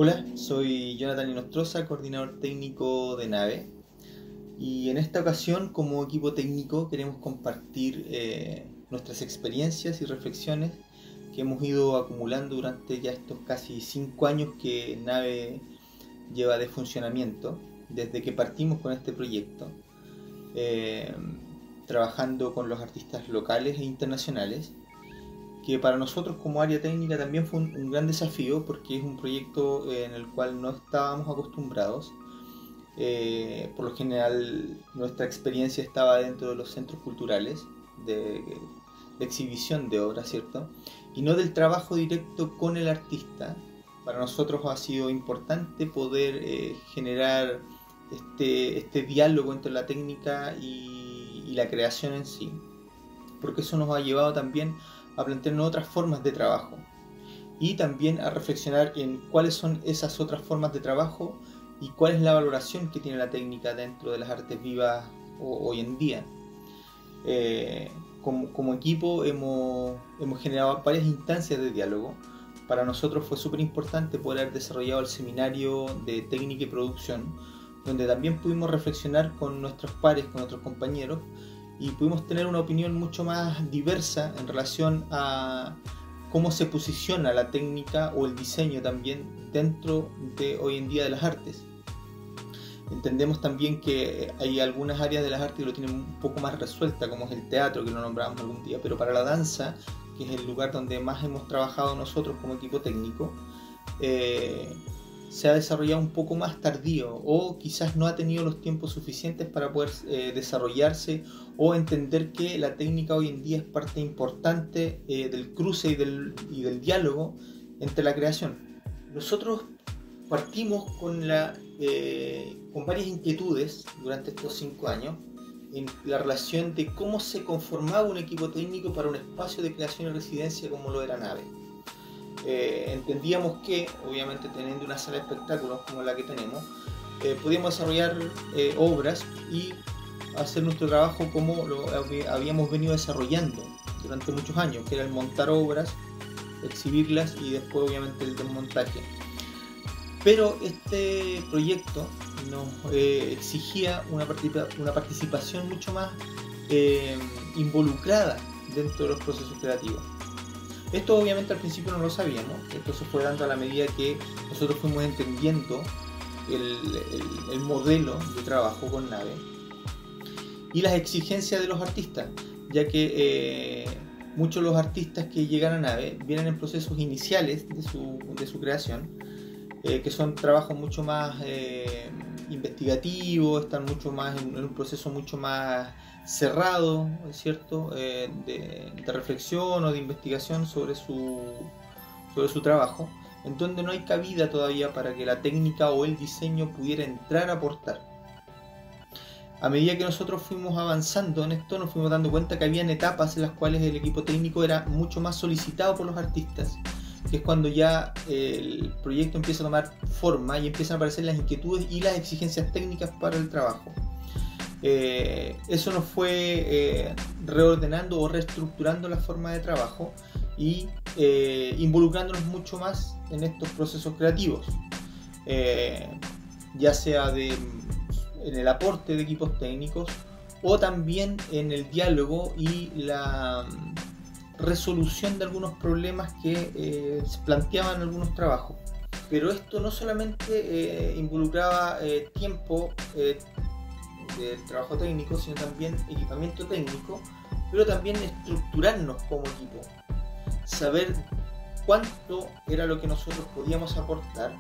Hola, soy Jonathan Inostroza, coordinador técnico de Nave, y en esta ocasión como equipo técnico queremos compartir nuestras experiencias y reflexiones que hemos ido acumulando durante ya estos casi 5 años que Nave lleva de funcionamiento, desde que partimos con este proyecto, eh, trabajando con los artistas locales e internacionales, que para nosotros como área técnica también fue un gran desafío porque es un proyecto en el cual no estábamos acostumbrados. Por lo general nuestra experiencia estaba dentro de los centros culturales de exhibición de obras, ¿cierto? Y no del trabajo directo con el artista. Para nosotros ha sido importante poder generar este diálogo entre la técnica y la creación en sí, porque eso nos ha llevado también a plantearnos otras formas de trabajo y también a reflexionar en cuáles son esas otras formas de trabajo y cuál es la valoración que tiene la técnica dentro de las artes vivas hoy en día. Como equipo hemos generado varias instancias de diálogo. Para nosotros fue súper importante poder haber desarrollado el seminario de técnica y producción, donde también pudimos reflexionar con nuestros pares, con nuestros compañeros, y pudimos tener una opinión mucho más diversa en relación a cómo se posiciona la técnica o el diseño también dentro de hoy en día de las artes. Entendemos también que hay algunas áreas de las artes que lo tienen un poco más resuelta, como es el teatro, que lo nombramos algún día, pero para la danza, que es el lugar donde más hemos trabajado nosotros como equipo técnico, se ha desarrollado un poco más tardío, o quizás no ha tenido los tiempos suficientes para poder desarrollarse o entender que la técnica hoy en día es parte importante del cruce y del diálogo entre la creación. Nosotros partimos con varias inquietudes durante estos 5 años en la relación de cómo se conformaba un equipo técnico para un espacio de creación y residencia como lo era Nave. Entendíamos que, obviamente teniendo una sala de espectáculos como la que tenemos, podíamos desarrollar obras y hacer nuestro trabajo como lo habíamos venido desarrollando durante muchos años, que era el montar obras, exhibirlas y después obviamente el desmontaje. Pero este proyecto nos exigía una participación mucho más involucrada dentro de los procesos creativos. Esto obviamente al principio no lo sabíamos, esto se fue dando a la medida que nosotros fuimos entendiendo el modelo de trabajo con Nave y las exigencias de los artistas, ya que muchos de los artistas que llegan a Nave vienen en procesos iniciales de su creación, que son trabajos mucho más investigativos, están mucho más en un proceso mucho más cerrado, ¿cierto? De reflexión o de investigación sobre su trabajo, en donde no hay cabida todavía para que la técnica o el diseño pudiera entrar a aportar. A medida que nosotros fuimos avanzando en esto, nos fuimos dando cuenta que habían etapas en las cuales el equipo técnico era mucho más solicitado por los artistas, que es cuando ya el proyecto empieza a tomar forma y empiezan a aparecer las inquietudes y las exigencias técnicas para el trabajo. Eso nos fue reordenando o reestructurando la forma de trabajo y involucrándonos mucho más en estos procesos creativos, ya sea en el aporte de equipos técnicos o también en el diálogo y la resolución de algunos problemas que se planteaban en algunos trabajos. Pero esto no solamente involucraba tiempo de trabajo técnico, sino también equipamiento técnico, pero también estructurarnos como equipo, saber cuánto era lo que nosotros podíamos aportar,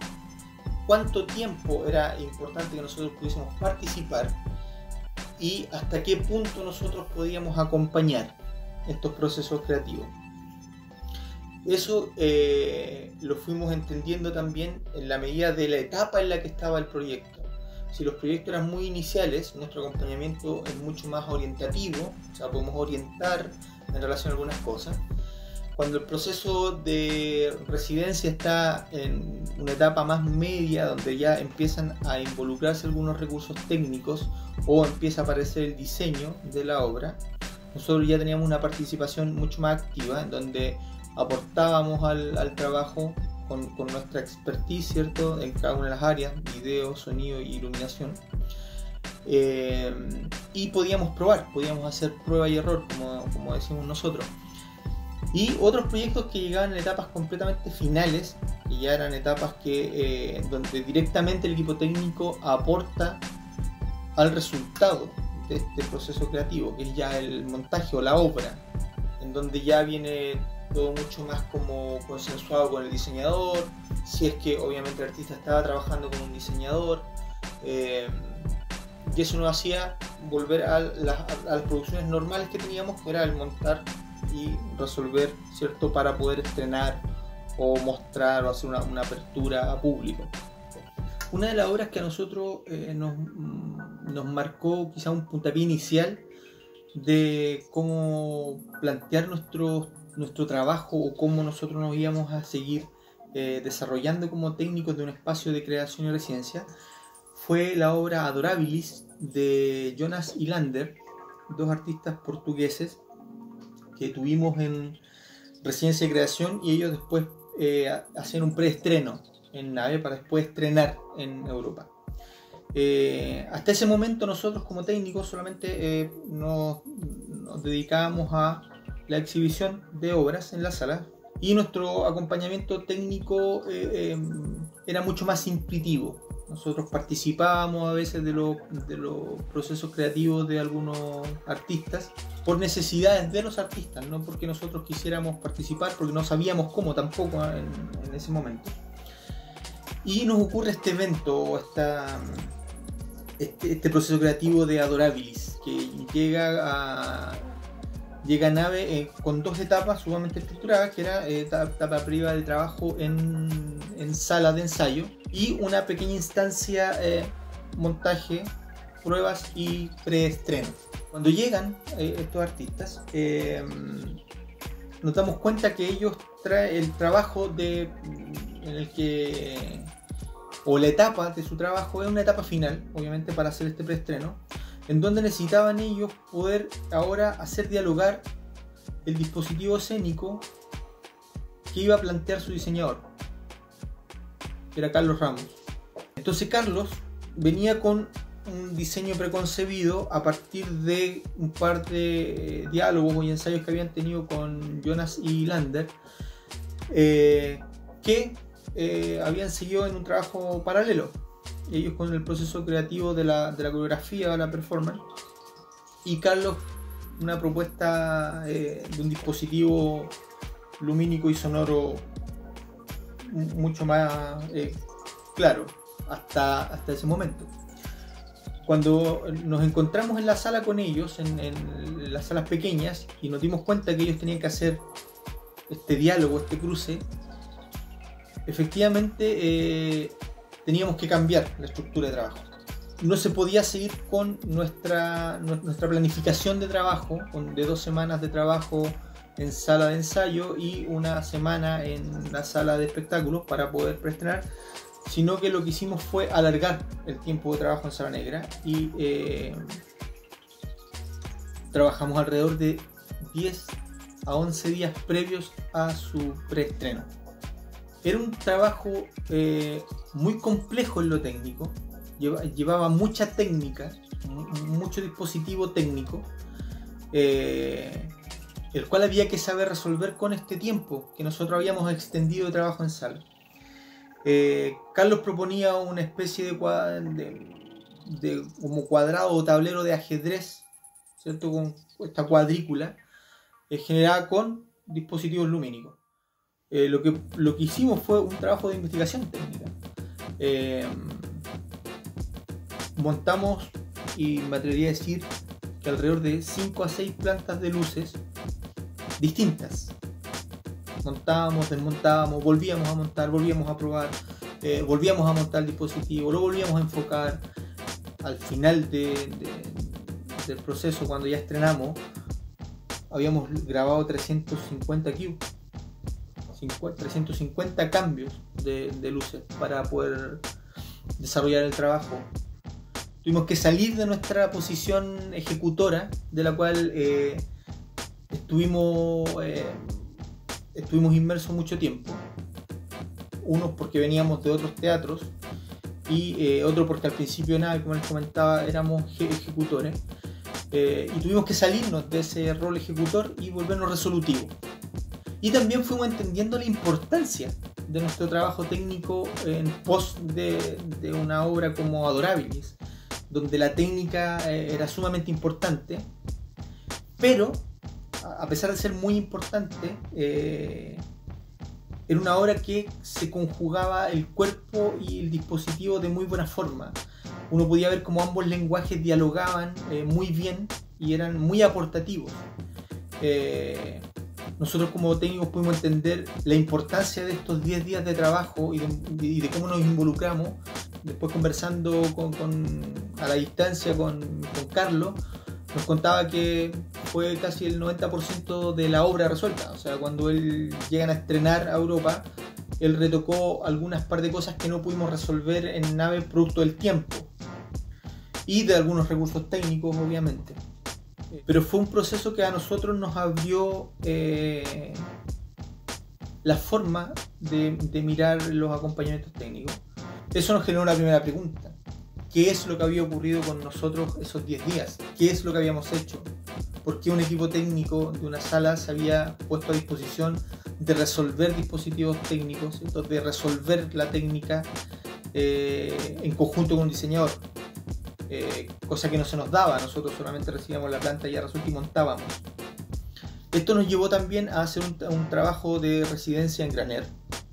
cuánto tiempo era importante que nosotros pudiésemos participar y hasta qué punto nosotros podíamos acompañar estos procesos creativos. Eso lo fuimos entendiendo también en la medida de la etapa en la que estaba el proyecto. Si los proyectos eran muy iniciales, nuestro acompañamiento es mucho más orientativo, o sea, podemos orientar en relación a algunas cosas. Cuando el proceso de residencia está en una etapa más media, donde ya empiezan a involucrarse algunos recursos técnicos o empieza a aparecer el diseño de la obra, nosotros ya teníamos una participación mucho más activa, en donde aportábamos al trabajo con nuestra expertise, ¿cierto?, en cada una de las áreas, video, sonido y iluminación. Y podíamos hacer prueba y error, como decimos nosotros. Y otros proyectos que llegaban en etapas completamente finales, y ya eran etapas donde directamente el equipo técnico aporta al resultado de este proceso creativo, que es ya el montaje o la obra, en donde ya viene todo mucho más como consensuado con el diseñador, si es que obviamente el artista estaba trabajando con un diseñador, y eso nos hacía volver a las producciones normales que teníamos, que era el montar y resolver, ¿cierto?, para poder estrenar o mostrar o hacer una apertura a público. Una de las obras que a nosotros nos marcó quizá un puntapié inicial de cómo plantear nuestro trabajo o cómo nosotros nos íbamos a seguir desarrollando como técnicos de un espacio de creación y residencia fue la obra Adorabilis de Jonas y Lander, dos artistas portugueses que tuvimos en residencia de creación, y ellos después hacían un preestreno en Nave para después estrenar en Europa. Hasta ese momento nosotros como técnicos solamente nos dedicábamos a la exhibición de obras en la sala, y nuestro acompañamiento técnico era mucho más intuitivo. Nosotros participábamos a veces de los procesos creativos de algunos artistas por necesidades de los artistas, no porque nosotros quisiéramos participar, porque no sabíamos cómo tampoco en ese momento. Y nos ocurre este evento, este proceso creativo de Adorabilis, que llega a Nave con dos etapas sumamente estructuradas, que era etapa previa de trabajo en sala de ensayo y una pequeña instancia montaje, pruebas y preestreno. Cuando llegan estos artistas, nos damos cuenta que ellos traen el trabajo o la etapa de su trabajo es una etapa final, obviamente, para hacer este preestreno, en donde necesitaban ellos poder ahora hacer dialogar el dispositivo escénico que iba a plantear su diseñador, que era Carlos Ramos. Entonces Carlos venía con un diseño preconcebido a partir de un par de diálogos y ensayos que habían tenido con Jonas y Lander, que habían seguido en un trabajo paralelo, ellos con el proceso creativo de la coreografía o la performance, y Carlos una propuesta de un dispositivo lumínico y sonoro mucho más claro hasta ese momento. Cuando nos encontramos en la sala con ellos, en las salas pequeñas, y nos dimos cuenta que ellos tenían que hacer este diálogo, este cruce, efectivamente teníamos que cambiar la estructura de trabajo. No se podía seguir con nuestra planificación de trabajo, de 2 semanas de trabajo en sala de ensayo y 1 semana en la sala de espectáculos para poder preestrenar, sino que lo que hicimos fue alargar el tiempo de trabajo en Sala Negra y trabajamos alrededor de 10 a 11 días previos a su preestreno. Era un trabajo muy complejo en lo técnico, llevaba mucha técnica, mucho dispositivo técnico, el cual había que saber resolver con este tiempo que nosotros habíamos extendido de trabajo en sala. Carlos proponía una especie de como cuadrado o tablero de ajedrez, ¿cierto?, con esta cuadrícula generada con dispositivos lumínicos. Lo que hicimos fue un trabajo de investigación técnica. Montamos, y me atrevería a decir que alrededor de 5 a 6 plantas de luces distintas. Montábamos, desmontábamos, volvíamos a montar, volvíamos a probar, volvíamos a montar el dispositivo, lo volvíamos a enfocar. Al final del proceso, cuando ya estrenamos, habíamos grabado 350 cubes, 350 cambios de luces para poder desarrollar el trabajo. Tuvimos que salir de nuestra posición ejecutora, de la cual estuvimos inmersos mucho tiempo, unos porque veníamos de otros teatros y otro porque al principio de Nave, como les comentaba, éramos ejecutores, y tuvimos que salirnos de ese rol ejecutor y volvernos resolutivos. Y también fuimos entendiendo la importancia de nuestro trabajo técnico en pos de una obra como Adorábiles, donde la técnica era sumamente importante, pero a pesar de ser muy importante, era una obra que se conjugaba el cuerpo y el dispositivo de muy buena forma. Uno podía ver cómo ambos lenguajes dialogaban muy bien y eran muy aportativos. Nosotros como técnicos pudimos entender la importancia de estos 10 días de trabajo y de cómo nos involucramos. Después, conversando a la distancia con Carlos, nos contaba que fue casi el 90% de la obra resuelta. O sea, cuando él llegan a estrenar a Europa, él retocó algunas par de cosas que no pudimos resolver en Nave producto del tiempo y de algunos recursos técnicos, obviamente. Pero fue un proceso que a nosotros nos abrió la forma de mirar los acompañamientos técnicos. Eso nos generó una primera pregunta: ¿qué es lo que había ocurrido con nosotros esos 10 días? ¿Qué es lo que habíamos hecho? ¿Por qué un equipo técnico de una sala se había puesto a disposición de resolver dispositivos técnicos, ¿cierto? De resolver la técnica en conjunto con un diseñador? Cosa que no se nos daba, nosotros solamente recibíamos la planta y ya resulta y montábamos. Esto nos llevó también a hacer un trabajo de residencia en Graner,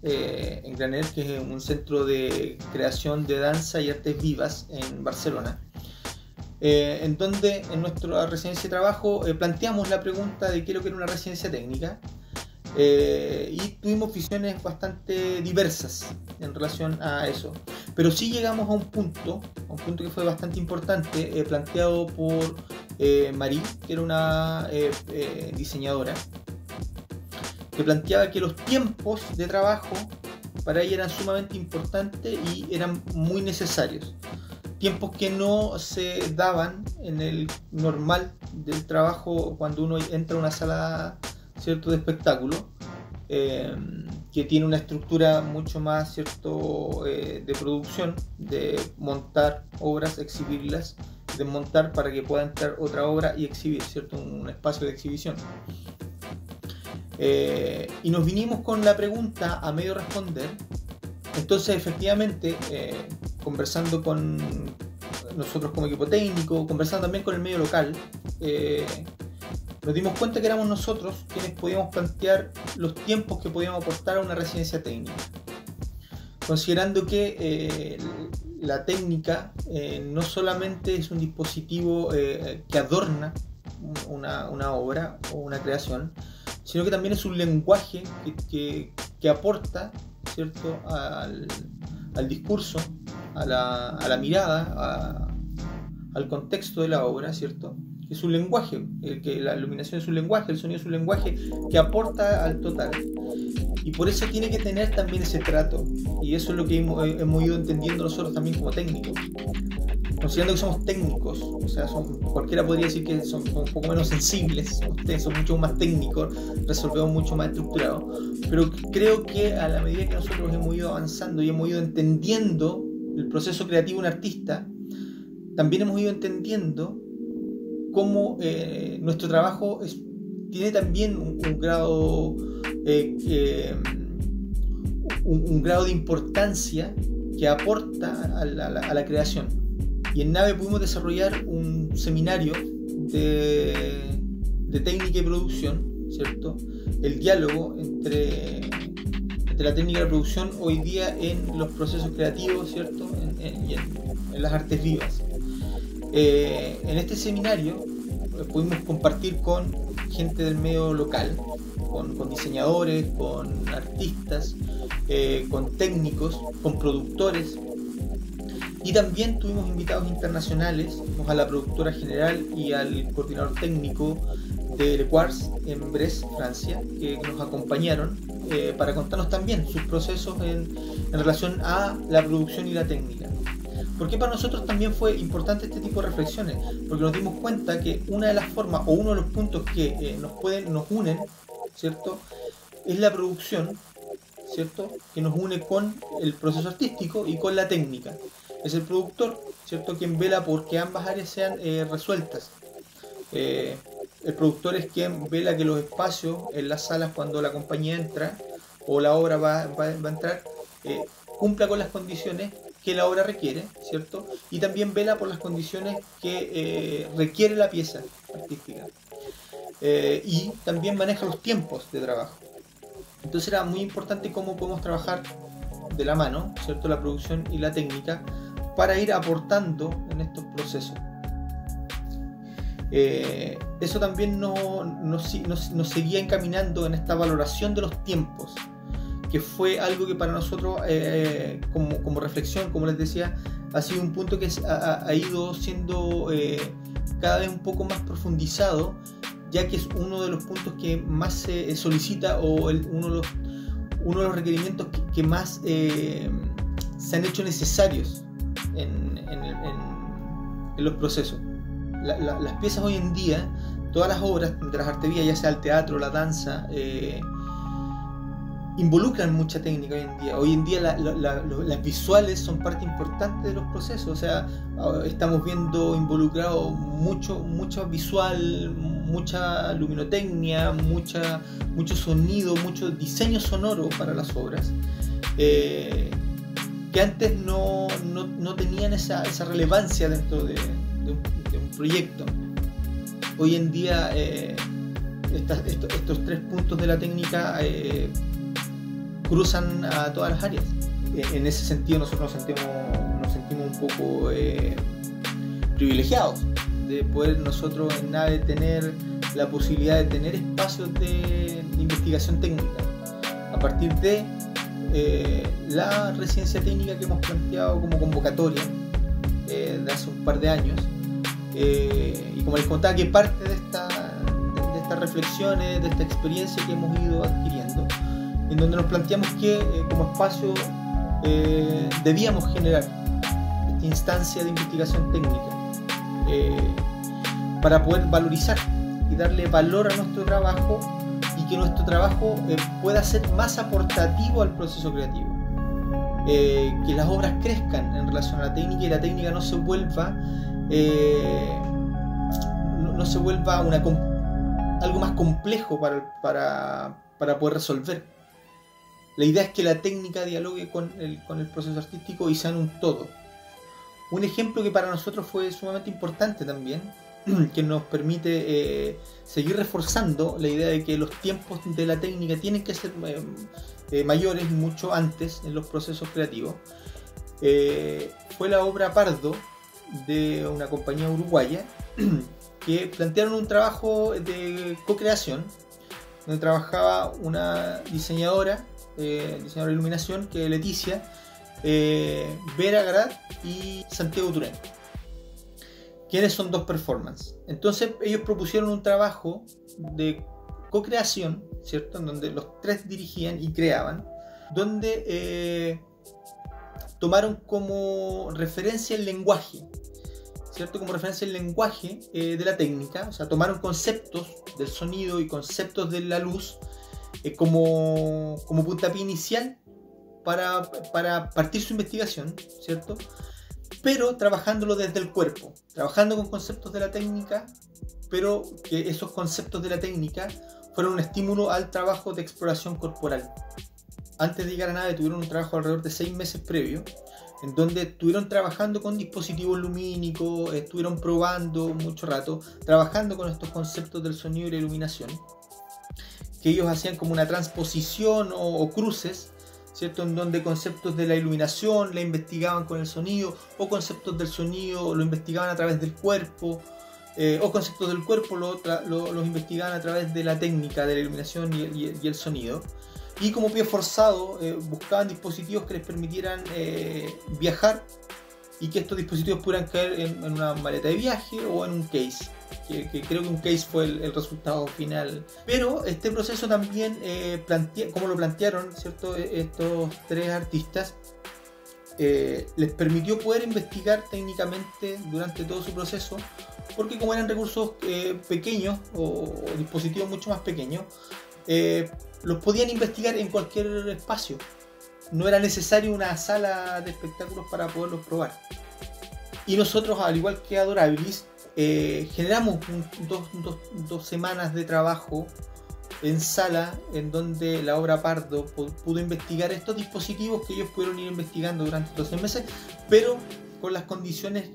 que es un centro de creación de danza y artes vivas en Barcelona, en donde en nuestra residencia de trabajo planteamos la pregunta de qué es lo que era una residencia técnica, y tuvimos visiones bastante diversas en relación a eso. Pero sí llegamos a un punto que fue bastante importante, planteado por Marie, que era una diseñadora, que planteaba que los tiempos de trabajo para ella eran sumamente importantes y eran muy necesarios. Tiempos que no se daban en el normal del trabajo cuando uno entra a una sala, ¿cierto?, de espectáculo, que tiene una estructura mucho más, ¿cierto?, de producción, de montar obras, exhibirlas, desmontar para que pueda entrar otra obra y exhibir, ¿cierto?, un espacio de exhibición. Y nos vinimos con la pregunta a medio responder. Entonces, efectivamente, conversando con nosotros como equipo técnico, conversando también con el medio local, nos dimos cuenta que éramos nosotros quienes podíamos plantear los tiempos que podíamos aportar a una residencia técnica, considerando que la técnica no solamente es un dispositivo que adorna una obra o una creación, sino que también es un lenguaje que aporta, ¿cierto?, al discurso, a la mirada, al contexto de la obra, ¿cierto? Es un lenguaje, que la iluminación es un lenguaje, el sonido es un lenguaje que aporta al total. Y por eso tiene que tener también ese trato. Y eso es lo que hemos ido entendiendo nosotros también como técnicos. Considerando que somos técnicos, o sea, cualquiera podría decir que son un poco menos sensibles, somos mucho más técnicos, resolvemos mucho más estructurado. Pero creo que a la medida que nosotros hemos ido avanzando y hemos ido entendiendo el proceso creativo de un artista, también hemos ido entendiendo cómo nuestro trabajo tiene también un grado de importancia que aporta a la creación. Y en Nave pudimos desarrollar un seminario de técnica y producción, ¿cierto? El diálogo entre la técnica y la producción hoy día en los procesos creativos, ¿cierto? En las artes vivas. En este seminario pudimos compartir con gente del medio local, con diseñadores, con artistas, con técnicos, con productores, y también tuvimos invitados internacionales, a la productora general y al coordinador técnico de Le Quartz en Brest, Francia, que nos acompañaron para contarnos también sus procesos en relación a la producción y la técnica. Porque para nosotros también fue importante este tipo de reflexiones, porque nos dimos cuenta que una de las formas o uno de los puntos que nos unen, ¿cierto?, es la producción, ¿cierto?, que nos une con el proceso artístico y con la técnica. Es el productor, ¿cierto?, quien vela por que ambas áreas sean resueltas. El productor es quien vela que los espacios en las salas cuando la compañía entra o la obra va a entrar cumpla con las condiciones que la obra requiere, ¿cierto? Y también vela por las condiciones que requiere la pieza artística. Y también maneja los tiempos de trabajo. Entonces era muy importante cómo podemos trabajar de la mano, ¿cierto?, la producción y la técnica para ir aportando en estos procesos. Eso también nos seguía encaminando en esta valoración de los tiempos, que fue algo que para nosotros como reflexión, como les decía, ha sido un punto que ha ido siendo cada vez un poco más profundizado, ya que es uno de los puntos que más se solicita o uno de los requerimientos que más se han hecho necesarios en los procesos. Las piezas hoy en día, todas las obras de las artes vivas, ya sea el teatro, la danza, involucran mucha técnica hoy en día. Hoy en día las visuales son parte importante de los procesos, o sea, estamos viendo involucrado mucho visual, mucha luminotecnia, mucho sonido, mucho diseño sonoro para las obras, que antes no tenían esa relevancia dentro de un proyecto. Hoy en día estos tres puntos de la técnica cruzan a todas las áreas. En ese sentido nosotros nos sentimos un poco privilegiados de poder nosotros en NAVE tener la posibilidad de tener espacios de investigación técnica a partir de la residencia técnica que hemos planteado como convocatoria de hace un par de años, y como les contaba, que parte de estas reflexiones, de esta experiencia que hemos ido adquiriendo, en donde nos planteamos que como espacio debíamos generar esta instancia de investigación técnica para poder valorizar y darle valor a nuestro trabajo y que nuestro trabajo pueda ser más aportativo al proceso creativo, que las obras crezcan en relación a la técnica y la técnica no se vuelva algo más complejo para poder resolver. La idea es que la técnica dialogue con el proceso artístico y sean un todo. Un ejemplo que para nosotros fue sumamente importante también, que nos permite seguir reforzando la idea de que los tiempos de la técnica tienen que ser mayores mucho antes en los procesos creativos, fue la obra Pardo de una compañía uruguaya que plantearon un trabajo de co-creación donde trabajaba una diseñadora de iluminación, que es Leticia, Vera Garat y Santiago Turén, quienes son dos performances. Entonces ellos propusieron un trabajo de co-creación, ¿cierto?, en donde los tres dirigían y creaban, donde tomaron como referencia el lenguaje, ¿cierto?, como referencia el lenguaje de la técnica, o sea, tomaron conceptos del sonido y conceptos de la luz como puntapié inicial para partir su investigación, ¿cierto?, pero trabajándolo desde el cuerpo, trabajando con conceptos de la técnica, pero que esos conceptos de la técnica fueron un estímulo al trabajo de exploración corporal. Antes de llegar a NAVE tuvieron un trabajo alrededor de 6 meses previo, en donde estuvieron trabajando con dispositivos lumínicos, estuvieron probando mucho rato, trabajando con estos conceptos del sonido y la iluminación, que ellos hacían como una transposición o cruces, ¿cierto?, en donde conceptos de la iluminación la investigaban con el sonido, o conceptos del sonido lo investigaban a través del cuerpo, o conceptos del cuerpo los investigaban a través de la técnica de la iluminación y el sonido. Y como pie forzado buscaban dispositivos que les permitieran viajar y que estos dispositivos pudieran caer en una maleta de viaje o en un case, que creo que un case fue el resultado final. Pero este proceso también, como lo plantearon, ¿cierto?, estos tres artistas, les permitió poder investigar técnicamente durante todo su proceso, porque como eran recursos pequeños o dispositivos mucho más pequeños, los podían investigar en cualquier espacio, no era necesario una sala de espectáculos para poderlos probar. Y nosotros, al igual que Adorabilis, generamos dos semanas de trabajo en sala, en donde la obra Pardo pudo investigar estos dispositivos que ellos pudieron ir investigando durante 12 meses, pero con las condiciones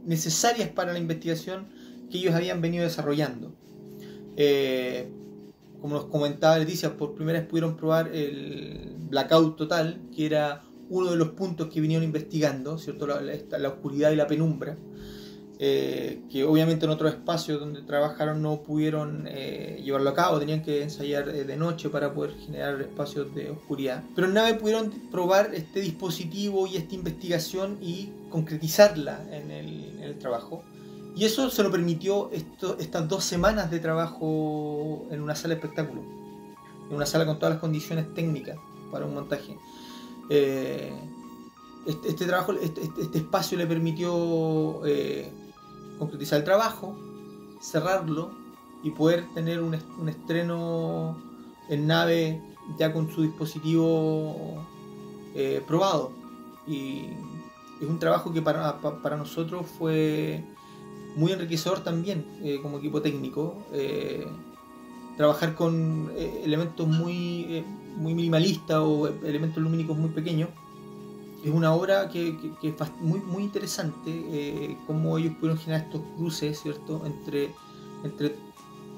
necesarias para la investigación que ellos habían venido desarrollando. Como nos comentaba Leticia, por primera vez pudieron probar el blackout total, que era uno de los puntos que vinieron investigando, ¿cierto? La oscuridad y la penumbra, que obviamente en otros espacios donde trabajaron no pudieron llevarlo a cabo, tenían que ensayar de noche para poder generar espacios de oscuridad. Pero en nave pudieron probar este dispositivo y esta investigación y concretizarla en el trabajo. Y eso se lo permitió estas 2 semanas de trabajo en una sala de espectáculo, en una sala con todas las condiciones técnicas para un montaje. Este espacio le permitió concretizar el trabajo, cerrarlo y poder tener un estreno en nave ya con su dispositivo probado. Y es un trabajo que para nosotros fue muy enriquecedor también, como equipo técnico. Trabajar con elementos muy minimalistas o elementos lumínicos muy pequeños es una obra que es muy interesante, cómo ellos pudieron generar estos cruces, ¿cierto? entre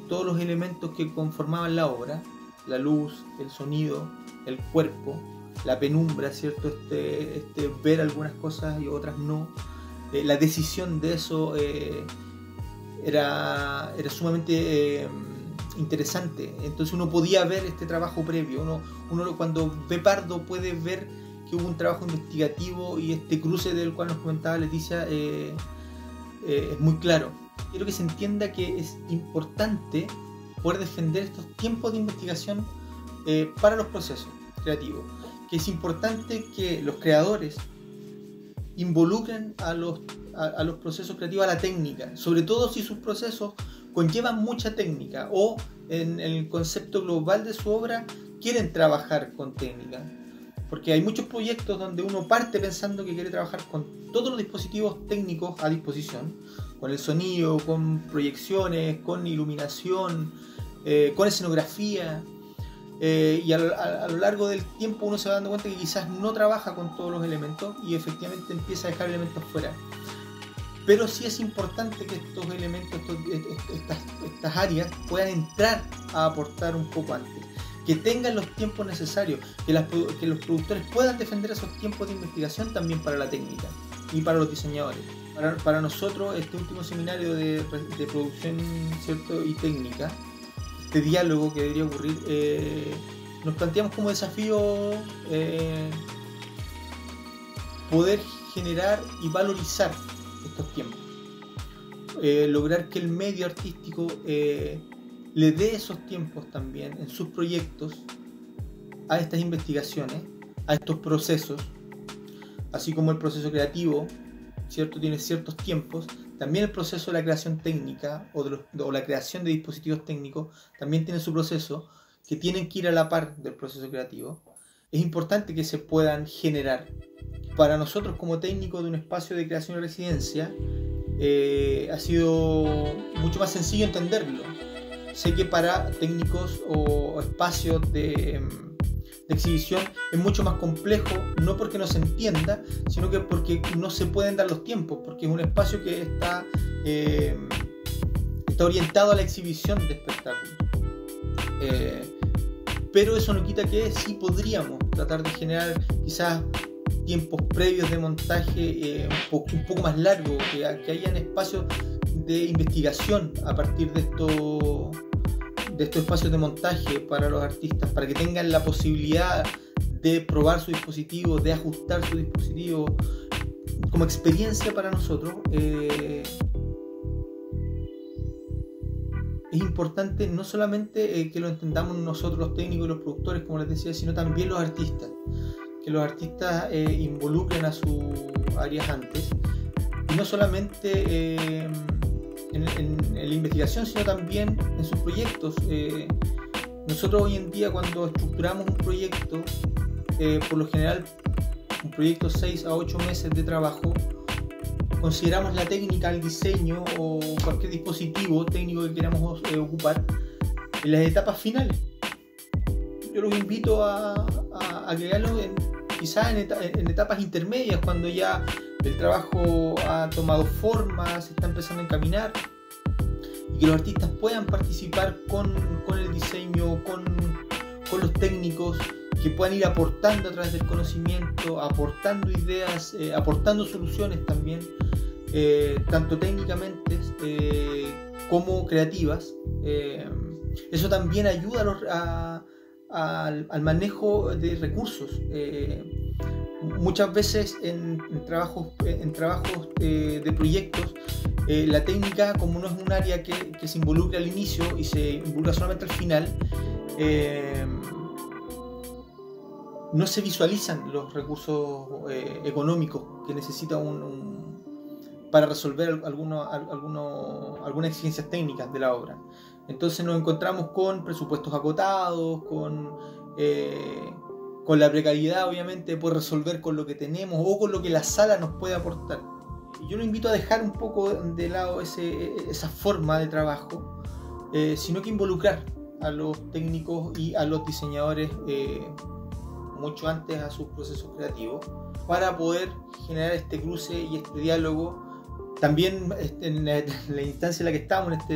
todos los elementos que conformaban la obra: la luz, el sonido, el cuerpo, la penumbra, ¿cierto? Ver algunas cosas y otras no. La decisión de eso era sumamente interesante. Entonces uno podía ver este trabajo previo. Uno cuando ve Pardo puede ver que hubo un trabajo investigativo, y este cruce del cual nos comentaba Leticia es muy claro. Quiero que se entienda que es importante poder defender estos tiempos de investigación para los procesos creativos, que es importante que los creadores involucren a los procesos creativos, a la técnica, sobre todo si sus procesos conllevan mucha técnica o en el concepto global de su obra quieren trabajar con técnica. Porque hay muchos proyectos donde uno parte pensando que quiere trabajar con todos los dispositivos técnicos a disposición, con el sonido, con proyecciones, con iluminación, con escenografía, y a lo largo del tiempo uno se va dando cuenta que quizás no trabaja con todos los elementos y efectivamente empieza a dejar elementos fuera. Pero sí es importante que estos elementos, estas áreas puedan entrar a aportar un poco antes, que tengan los tiempos necesarios, que los productores puedan defender esos tiempos de investigación también para la técnica y para los diseñadores. Para nosotros, este último seminario de producción, ¿cierto?, y técnica, de diálogo que debería ocurrir, nos planteamos como desafío poder generar y valorizar estos tiempos, lograr que el medio artístico le dé esos tiempos también en sus proyectos a estas investigaciones, a estos procesos, así como el proceso creativo, ¿cierto?, tiene ciertos tiempos. También el proceso de la creación técnica o la creación de dispositivos técnicos también tiene su proceso, que tienen que ir a la par del proceso creativo. Es importante que se puedan generar. Para nosotros como técnicos de un espacio de creación y residencia ha sido mucho más sencillo entenderlo. Sé que para técnicos o espacios de exhibición es mucho más complejo, no porque no se entienda, sino que porque no se pueden dar los tiempos, porque es un espacio que está orientado a la exhibición de espectáculos. Pero eso no quita que sí podríamos tratar de generar quizás tiempos previos de montaje un poco más largos, que hayan espacios de investigación a partir de estos espacios de montaje para los artistas, para que tengan la posibilidad de probar su dispositivo, de ajustar su dispositivo como experiencia para nosotros. Es importante no solamente que lo entendamos nosotros los técnicos y los productores, como les decía, sino también los artistas, que los artistas involucren a sus áreas antes, y no solamente en la investigación, sino también en sus proyectos. Nosotros hoy en día, cuando estructuramos un proyecto, por lo general, un proyecto 6 a 8 meses de trabajo. Consideramos la técnica, el diseño o cualquier dispositivo técnico que queramos ocupar en las etapas finales. Yo los invito a crearlo quizás en etapas intermedias, cuando ya el trabajo ha tomado forma, se está empezando a encaminar, y que los artistas puedan participar con el diseño, con los técnicos, que puedan ir aportando a través del conocimiento, aportando ideas, aportando soluciones también, tanto técnicamente como creativas. Eso también ayuda al manejo de recursos. Muchas veces en trabajos de proyectos, la técnica, como no es un área que se involucra al inicio y se involucra solamente al final, no se visualizan los recursos económicos que necesita para resolver algunas exigencias técnicas de la obra. Entonces nos encontramos con presupuestos acotados, con la precariedad, obviamente, de poder resolver con lo que tenemos o con lo que la sala nos puede aportar. Yo lo invito a dejar un poco de lado esa forma de trabajo, sino que involucrar a los técnicos y a los diseñadores mucho antes a sus procesos creativos, para poder generar este cruce y este diálogo. También en la instancia en la que estamos, en esta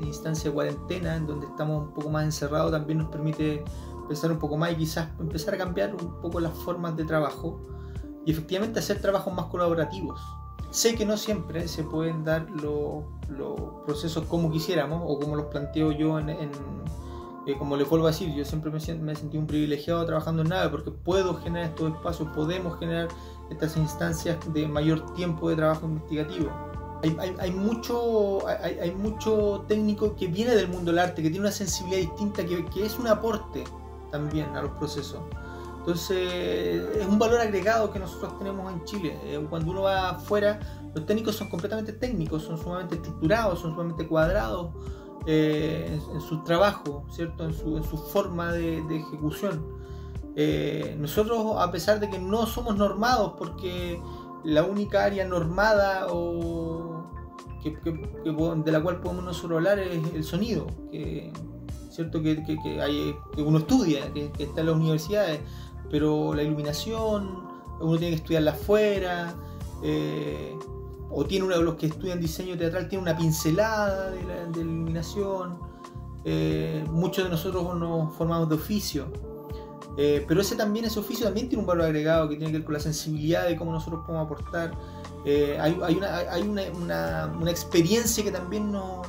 instancia de cuarentena, en donde estamos un poco más encerrados, también nos permite pensar un poco más y quizás empezar a cambiar un poco las formas de trabajo y efectivamente hacer trabajos más colaborativos. Sé que no siempre se pueden dar los procesos como quisiéramos o como los planteo yo como les vuelvo a decir, yo siempre me he sentido un privilegiado trabajando en Nave, porque puedo generar estos espacios, podemos generar estas instancias de mayor tiempo de trabajo investigativo. Hay mucho técnico que viene del mundo del arte, que tiene una sensibilidad distinta, que es un aporte también a los procesos. Entonces es un valor agregado que nosotros tenemos en Chile. Cuando uno va afuera, los técnicos son completamente técnicos, son sumamente estructurados, son sumamente cuadrados en su trabajo, ¿cierto? En su forma de ejecución. Nosotros, a pesar de que no somos normados, porque la única área normada de la cual podemos nosotros hablar es el sonido, ¿cierto? Que uno estudia, que está en las universidades, pero la iluminación uno tiene que estudiarla afuera, o tiene uno de los que estudian diseño teatral tiene una pincelada de iluminación. Muchos de nosotros nos formamos de oficio, pero ese oficio también tiene un valor agregado que tiene que ver con la sensibilidad de cómo nosotros podemos aportar. Hay una experiencia que también nos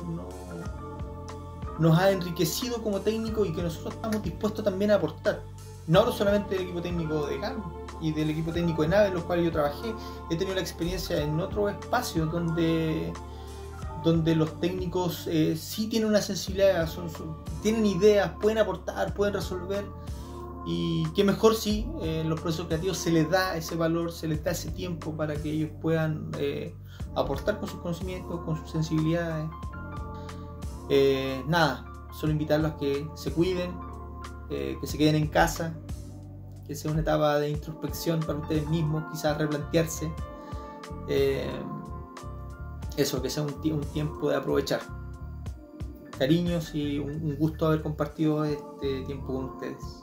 ha enriquecido como técnico y que nosotros estamos dispuestos también a aportar. No hablo solamente del equipo técnico de GAM y del equipo técnico de Nave, en los cuales yo trabajé. He tenido la experiencia en otros espacios donde los técnicos sí tienen una sensibilidad, tienen ideas, pueden aportar, pueden resolver, y qué mejor si en los procesos creativos se les da ese valor, se les da ese tiempo para que ellos puedan aportar con sus conocimientos, con sus sensibilidades. Solo invitarlos a que se cuiden, que se queden en casa, que sea una etapa de introspección para ustedes mismos, quizás replantearse, que sea un tiempo de aprovechar. Cariños y un gusto haber compartido este tiempo con ustedes.